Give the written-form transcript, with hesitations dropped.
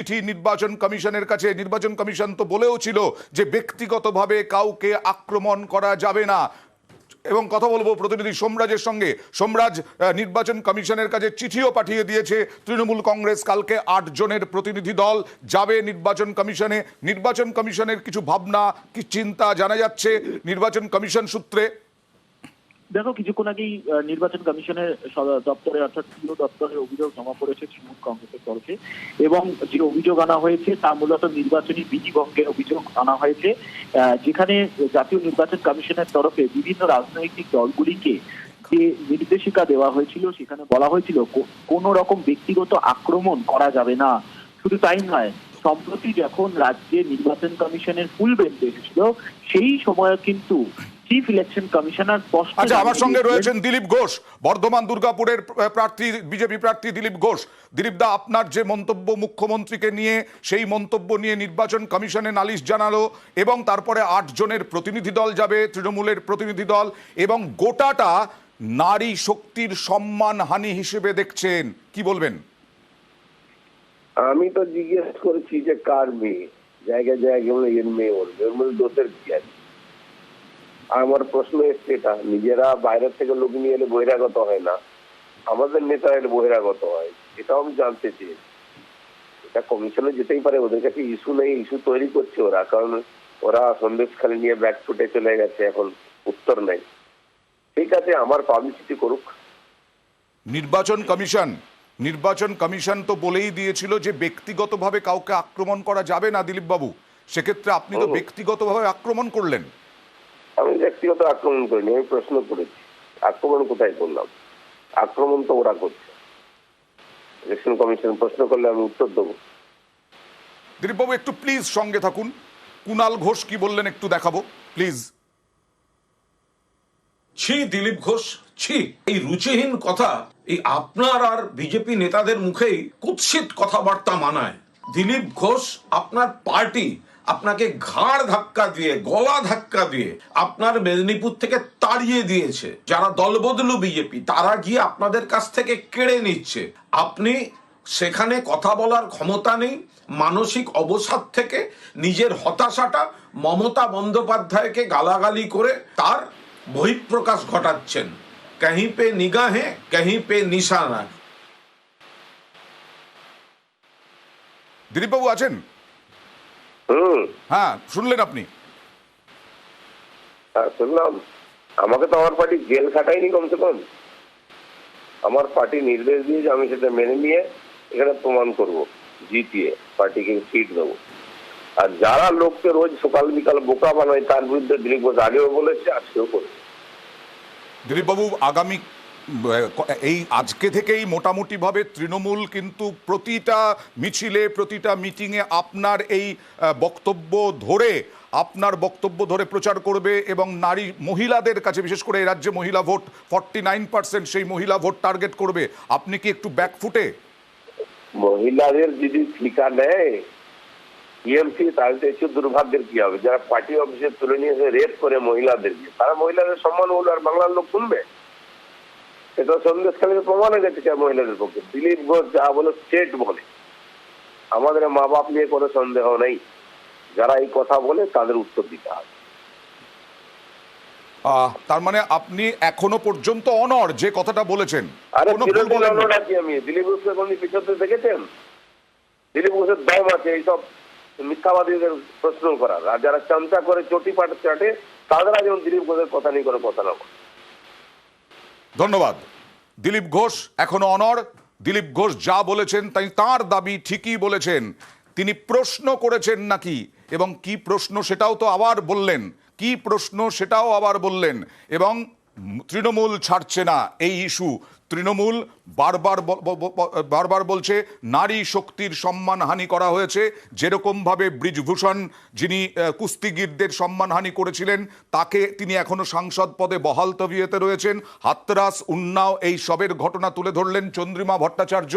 চিঠি নির্বাচন কমিশনের কাছে। নির্বাচন কমিশন তো বলেও ছিল যে ব্যক্তিগতভাবে কাউকে আক্রমণ করা যাবে না। এবং কথা বলবো প্রতিনিধি সোমরাজের সঙ্গে। সোমরাজ, নির্বাচন কমিশনের কাছে চিঠিও পাঠিয়ে দিয়েছে তৃণমূল কংগ্রেস। কালকে ৮ জনের প্রতিনিধি দল যাবে নির্বাচন কমিশনে। নির্বাচন কমিশনের কিছু ভাবনা, কি চিন্তা জানা যাচ্ছে নির্বাচন কমিশন সূত্রে? দেখো, কিছুক্ষণ আগেই নির্বাচন কমিশনের দপ্তরে অর্থাৎ সিও দপ্তরে অভিযোগ জমা পড়েছে তৃণমূল কংগ্রেসের তরফে, এবং যে অভিযোগ আনা হয়েছে তা মূলত নির্বাচনী বিধি ভঙ্গের অভিযোগ আনা হয়েছে, যেখানে জাতীয় নির্বাচন কমিশনের তরফে বিভিন্ন রাজনৈতিক দলগুলিকে যে নির্দেশিকা দেওয়া হয়েছিল সেখানে বলা হয়েছিল কোনো রকম ব্যক্তিগত আক্রমণ করা যাবে না। শুধু তাই নয়, সম্প্রতি যখন রাজ্যে নির্বাচন কমিশনের ফুল বেঞ্চ এসেছিল সেই সময় কিন্তু চিফ ইলেকশন কমিশনার স্পষ্ট। আচ্ছা, আমার সঙ্গে রয়েছেন দিলীপ ঘোষ, বর্ধমান দুর্গাপুরের প্রার্থী, বিজেপি প্রার্থী দিলীপ ঘোষ। দিলীপ দা, আপনার যে মন্তব্য মুখ্যমন্ত্রীকে নিয়ে, সেই মন্তব্য নিয়ে নির্বাচন কমিশনে নালিশ জানালো এবং তারপরে ৮ জনের প্রতিনিধি দল যাবে, তৃণমূলের প্রতিনিধি দল, এবং গোটাটা নারী শক্তির সম্মানহানি হিসেবে দেখছেন, কি বলবেন? আমি তো জিজ্ঞেস করেছি যে কার মেয়ে, জায়গায় জায়গায় এর মেয়ে বলবে, ওর মধ্যে দোষের কি আছে? আমার প্রশ্ন এসছে এটা, নিজেরা বাইরে থেকে লোক নিয়ে এলে বহিরাগত হয় না, আমাদের নেতা এলে বহিরাগত হয়, এটাও আমি জানতে চেয়েছি। এটা কমিশনে যেতেই পারে, ওদের কাছে ইস্যু নেই, ইস্যু তৈরি করছে ওরা, কারণ ওরা সন্দেশখালি নিয়ে ব্যাগ ছুটে চলে গেছে, এখন উত্তর নেই। ঠিক আছে, আমার পাবলিসিটি করুক নির্বাচন কমিশন তো বলেই দিয়েছিল যে ব্যক্তিগতভাবে কাউকে আক্রমণ করা যাবে না দিলীপ বাবু। সেক্ষেত্রে আপনি তো ব্যক্তিগতভাবে আক্রমণ করলেন। আমি ব্যক্তিগত আক্রমণ করিনি, আমি প্রশ্ন করেছি আক্রমণ কোথায় করলাম? আক্রমণ তো ওরা করছে। ইলেকশন কমিশন প্রশ্ন করলে আমি উত্তর দেবো। দিলীপ বাবু, একটু প্লিজ সঙ্গে থাকুন। কুণাল ঘোষ কি বললেন একটু দেখাবো প্লিজ। ছি দিলীপ ঘোষ, ছি! এই রুচিহীন কথা এই আপনার আর বিজেপি নেতাদের মুখেই কুৎসিত কথাবার্তা মানায়। দিলীপ ঘোষ, আপনার পার্টি আপনাকে ঘাড় ধাক্কা দিয়ে, গলা ধাক্কা দিয়ে আপনার মেদিনীপুর থেকে তাড়িয়ে দিয়েছে। যারা দলবদলু বিজেপি তারা গিয়ে আপনাদের কাছ থেকে কেড়ে নিচ্ছে। আপনি সেখানে কথা বলার ক্ষমতা নেই। মানসিক অবসাদ থেকে নিজের হতাশাটা মমতা বন্দ্যোপাধ্যায়কে গালাগালি করে তার বহিঃপ্রকাশ ঘটাচ্ছেন। কहीं पे निगाहे कहीं पे निशाना। দিলীপ বাবু আছেন? হ্যাঁ, শুনলেন আপনি? শুনলাম। আমাকে তো আমার পার্টি জেল খাটায়নি, কমসে কম আমার পার্টি নির্দেশ দিয়েছে, আমি সেটা মেনে নিয়ে এখানে প্রমাণ করব, জিতিয়ে পার্টিকে সিট দেবো। আর যারা লোককে রোজ সকাল বিকাল বোকা বানায় তার বিরুদ্ধে দিলীপ ঘোষ আগেও বলেছে, আজকেও করেছে। দিলীপ বাবু, আগামী এই আজকে থেকেই মোটামুটিভাবে তৃণমূল কিন্তু প্রতিটা মিছিলে, প্রতিটা মিটিংয়ে আপনার এই বক্তব্য ধরে প্রচার করবে এবং মহিলাদের কাছে, বিশেষ করে এই রাজ্যে মহিলা ভোট 49%, সেই মহিলা ভোট টার্গেট করবে। আপনি কি একটু ব্যাকফুটে? মহিলাদের যদি ঠিকা নেয় টিএমসি, তাহলে একটু দুর্ভাগ্যের কি হবে? যারা পার্টি অফিসে তুলে নিয়ে এসে রেপ করে মহিলাদেরকে, তারা মহিলাদের সম্মান বলবে আর বাংলার লোক শুনবে? এটা সন্দেশখালীতে প্রমাণ হয়ে গেছে মহিলাদের পক্ষে। দিলীপ ঘোষ যা বলে স্টেট বলে, আমাদের মা বাপ নিয়ে কোনো সন্দেহ নেই। যারা এই কথা বলে তাদের উত্তর দিতে হবে। তার মানে আপনি এখনো পর্যন্ত অনড় যে কথাটা বলেছেন? আরে আমি দিলীপ ঘোষকে কোন পিছনে দেখেছেন? দিলীপ ঘোষের দম আছে এইসব মিথ্যাবাদীদের প্রশ্ন করার, আর যারা চামচা করে চটি চাটে তারা যেমন দিলীপ ঘোষের কথা নিয়ে কোনো কথা না বলে। ধন্যবাদ। দিলীপ ঘোষ এখনো অনড়। দিলীপ ঘোষ যা বলেছেন তার দাবি ঠিকই বলেছেন। তিনি প্রশ্ন করেছেন নাকি, এবং কি প্রশ্ন সেটাও তো আবার বললেন, এবং তৃণমূল ছাড়ছে না এই ইস্যু। তৃণমূল বারবার বলছে নারী শক্তির সম্মানহানি করা হয়েছে। যেরকমভাবে ব্রিজভূষণ, যিনি কুস্তিগীরদের সম্মানহানি করেছিলেন, তিনি এখনো সাংসদ পদে বহাল তবিয়তে রয়েছেন। হাতরাস, উন্নাও এই সবের ঘটনা তুলে ধরলেন চন্দ্রিমা ভট্টাচার্য।